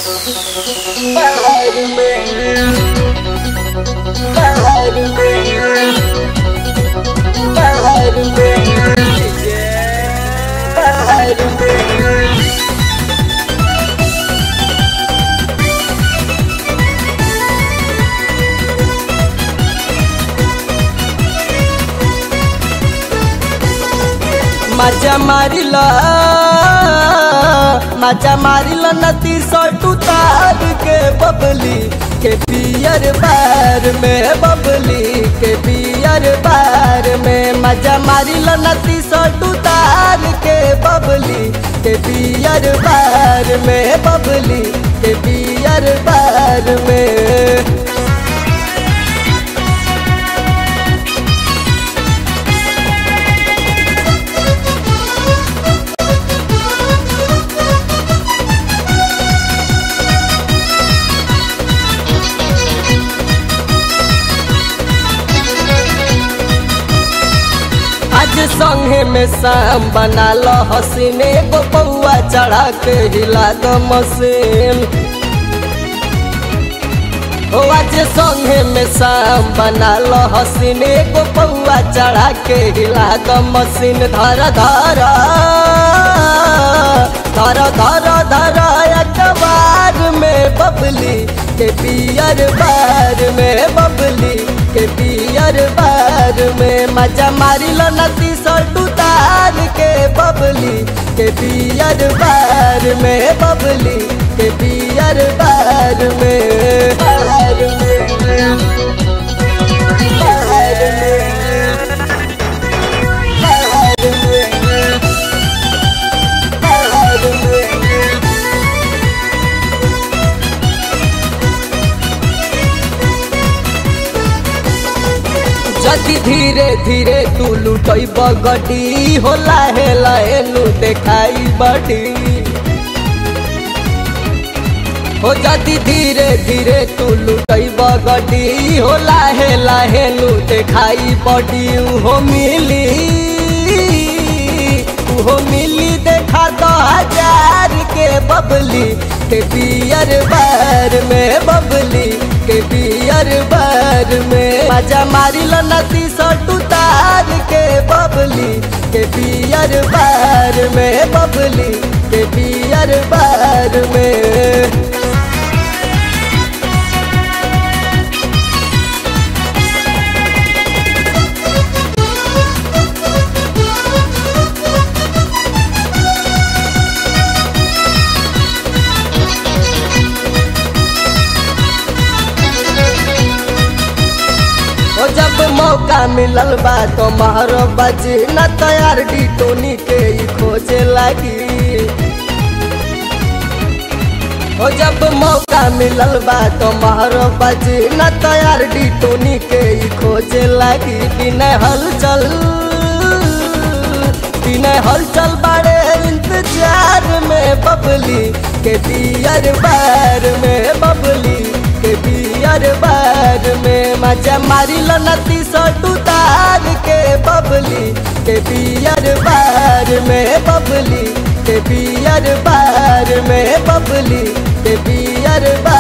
बाहर में बाहर में बाहर में बाहर में मजा मारिला नदी सटू तार के बबली के पियर बार में बबली के पियर बार में मजा मारिला नदी सटू तार के बबली के पियर बार में बबली के पियर बार में। आज संगे में शाम बना लो हसीने को पौआ चढ़ा के हिला दो मशीन। ओ आज संगे में शाम बना लो हसीने को पौआ चढ़ा के हिला दो मशीन। धर धर धर धर धर अखबार में बबली के पियर बार में बबली के पियर बार में मजा मारिलो नदी सटू तार के बबली के पियर बार में बबली के पियर बार में। बाहर में बाहर में बाहर में बाहर में जदि धीरे धीरे तू लुटब गड्डी हो लाहे लाहे नु देखाई बड़ी हो जदि धीरे धीरे तू लुटब गड्डी हो लाहे लाहे नु देखाई बड़ी। उहो मिली देखा 2000 के बबली के पियर बार में बबली के पियर बार में मजा मारिलो नदी सटू तार के बबली के पियर बार में बबली के पियर बार में। जब मौका मिलल बा तो मारो बजी न तैयार डी टोनी के ही खोजे लगी। ओ जब मौका मिलल बा तो मारो बजी न तैयार डी टोनी के ही खोजे लगी। बिना हलचल बड़े इंतजार में बबली के पियर बार में बबली के पियर बार में मजा मारिलो नदी सटू तार के बबली के पियर बार में बबली के पियर बार में बबली के पियर बार।